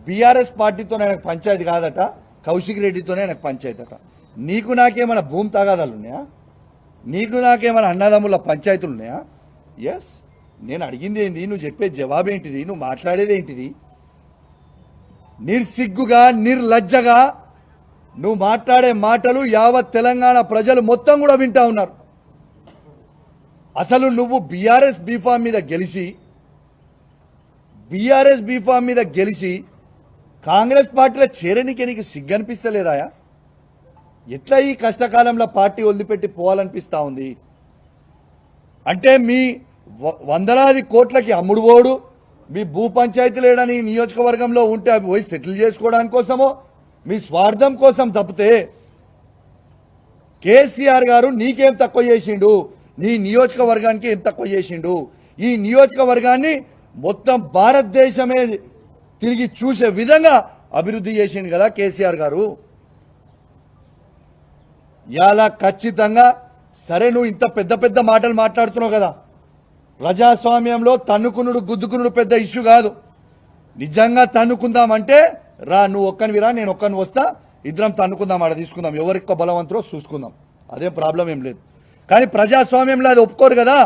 BRS పార్టీతోనే ఆయనకు పంచాయతీ కాదట, కౌశిక్ రెడ్డితోనే ఆయనకు పంచాయతీ అట. నీకు నాకేమైనా భూమి తగాదాలు ఉన్నాయా? నీకు నాకేమైనా అన్నదమ్ముల పంచాయతీలు ఉన్నాయా? ఎస్, నేను అడిగింది ఏంది, నువ్వు చెప్పే జవాబు ఏంటిది, నువ్వు మాట్లాడేది ఏంటిది? నిర్సిగ్గుగా నిర్లజ్జగా నువ్వు మాట్లాడే మాటలు యావత్ తెలంగాణ ప్రజలు మొత్తం కూడా వింటా ఉన్నారు. అసలు నువ్వు బీఆర్ఎస్ బీఫామ్ మీద గెలిచి కాంగ్రెస్ పార్టీలో చేరనికి నీకు సిగ్గనిపిస్తలేదాయా? ఎట్లా ఈ కష్టకాలంలో పార్టీ వదిలిపెట్టి పోవాలనిపిస్తా ఉంది? అంటే మీ వందలాది కోట్లకి అమ్ముడు పోడు, మీ భూ పంచాయతీలు లేడని నియోజకవర్గంలో ఉంటే అవి పోయి సెటిల్ చేసుకోవడానికి కోసమో మీ స్వార్థం కోసం తప్పితే కేసీఆర్ గారు నీకేం తక్కువ చేసిండు, నీ నియోజకవర్గానికి ఏం తక్కువ చేసిండు? ఈ నియోజకవర్గాన్ని మొత్తం భారతదేశమే తిరిగి చూసే విధంగా అభివృద్ధి చేసిండు కదా కేసీఆర్ గారు. ఇలా ఖచ్చితంగా సరే, నువ్వు ఇంత పెద్ద పెద్ద మాటలు మాట్లాడుతున్నావు కదా, ప్రజాస్వామ్యంలో తన్నుకునుడు గుద్దుకునుడు పెద్ద ఇష్యూ కాదు. నిజంగా తన్నుకుందామంటే రా, నువ్వు ఒక్కనివి రా, నేను ఒక్కని వస్తా, ఇద్దరం తన్నుకుందాం, ఆడ తీసుకుందాం, ఎవరికి బలవంతులో చూసుకుందాం, అదే ప్రాబ్లం ఏం లేదు. కానీ ప్రజాస్వామ్యంలో అది ఒప్పుకోరు కదా.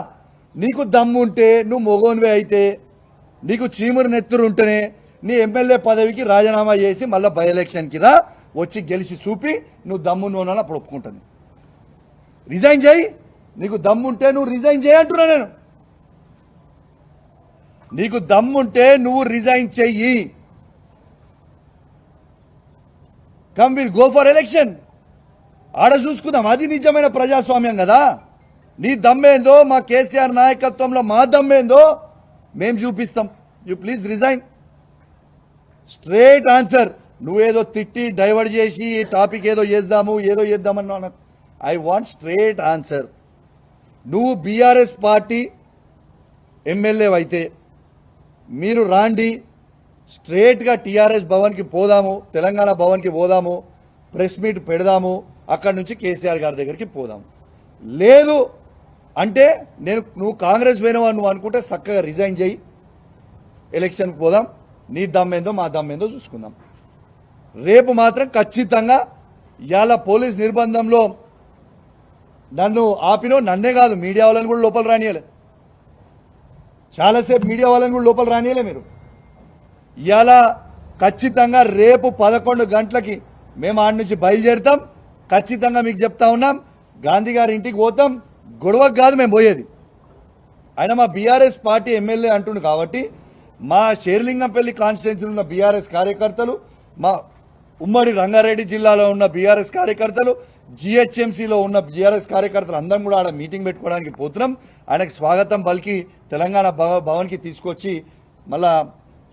నీకు దమ్ము ఉంటే, నువ్వు మొగోనివే అయితే, నీకు చీమురు నెత్తురు ఉంటేనే నీ ఎమ్మెల్యే పదవికి రాజీనామా చేసి మళ్ళీ బై ఎలక్షన్కి రా, వచ్చి గెలిచి చూపి నువ్వు దమ్ము నోనాలని అప్పుడు ఒప్పుకుంటాను. రిజైన్ చేయి, నీకు దమ్ముంటే నువ్వు రిజైన్ చేయి అంటున్నా నేను. నీకు దమ్ముంటే నువ్వు రిజైన్ చెయ్యి. Come will go for election, ఆడ చూసుకుందాం. అది నిజమైన ప్రజాస్వామ్యం కదా. నీ దమ్మేందో, మా కేసీఆర్ నాయకత్వంలో మా దమ్మేందో మేము చూపిస్తాం. You please resign. Straight answer. నువ్వేదో తిట్టి డైవర్ట్ చేసి ఈ టాపిక్ ఏదో చేద్దామన్నా, ఐ వాంట్ స్ట్రేట్ ఆన్సర్. నువ్వు బీఆర్ఎస్ పార్టీ ఎమ్మెల్యే అయితే మీరు రాండి, స్ట్రేట్గా టీఆర్ఎస్ భవన్కి పోదాము, తెలంగాణ భవన్కి పోదాము, ప్రెస్ మీట్ పెడదాము, అక్కడి నుంచి కేసీఆర్ గారి దగ్గరికి పోదాము. లేదు అంటే నువ్వు కాంగ్రెస్ పోయినవా నువ్వు అనుకుంటే చక్కగా రిజైన్ చేయి, ఎలక్షన్కి పోదాం, నీ దమ్మేందో మా దమ్మేందో చూసుకుందాం. రేపు మాత్రం ఖచ్చితంగా ఇవాళ పోలీస్ నిర్బంధంలో నన్ను ఆపినో, నన్నే కాదు మీడియా వాళ్ళని కూడా లోపల రానియలే, చాలాసేపు మీడియా వాళ్ళని కూడా లోపల రానియలే మీరు. ఇవాళ ఖచ్చితంగా రేపు 11 గంటలకి మేము ఆడి నుంచి బయలుదేరుతాం. ఖచ్చితంగా మీకు చెప్తా ఉన్నాం, గాంధీ గారి ఇంటికి పోతాం. గొడవకు కాదు మేము పోయేది. ఆయన మా బీఆర్ఎస్ పార్టీ ఎమ్మెల్యే అంటుండు కాబట్టి మా షేర్లింగంపల్లి కాన్స్టిట్యున్సీలో ఉన్న బీఆర్ఎస్ కార్యకర్తలు, మా ఉమ్మడి రంగారెడ్డి జిల్లాలో ఉన్న బీఆర్ఎస్ కార్యకర్తలు, జిహెచ్ఎంసీలో ఉన్న బీఆర్ఎస్ కార్యకర్తలు అందరం కూడా ఆడ మీటింగ్ పెట్టుకోవడానికి పోతున్నాం. ఆయనకు స్వాగతం పలికి తెలంగాణ భవన్కి తీసుకొచ్చి మళ్ళా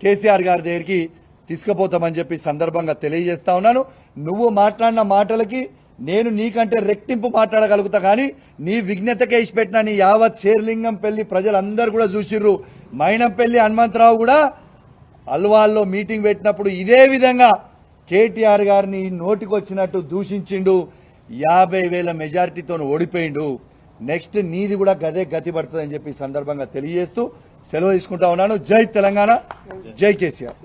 కేసీఆర్ గారి దగ్గరికి తీసుకుపోతామని చెప్పి సందర్భంగా తెలియజేస్తా ఉన్నాను. నువ్వు మాట్లాడిన మాటలకి నేను నీకంటే రెట్టింపు మాట్లాడగలుగుతా, కానీ నీ విజ్ఞతకే ఇచ్చిపెట్టిన నీ యావత్ షేర్లింగంపల్లి ప్రజలందరూ కూడా చూసిర్రు. మైనంపల్లి హనుమంతరావు కూడా అల్వాల్లో మీటింగ్ పెట్టినప్పుడు ఇదే విధంగా కేటీఆర్ గారిని నోటికొచ్చినట్టు దూషించిండు. 50,000 మెజారిటీతో ఓడిపోయిండు. నెక్స్ట్ నీది కూడా గదే గతి పడుతుందని చెప్పి సందర్భంగా తెలియజేస్తూ సెలవు తీసుకుంటా ఉన్నాను. జై తెలంగాణ, జై కేసీఆర్.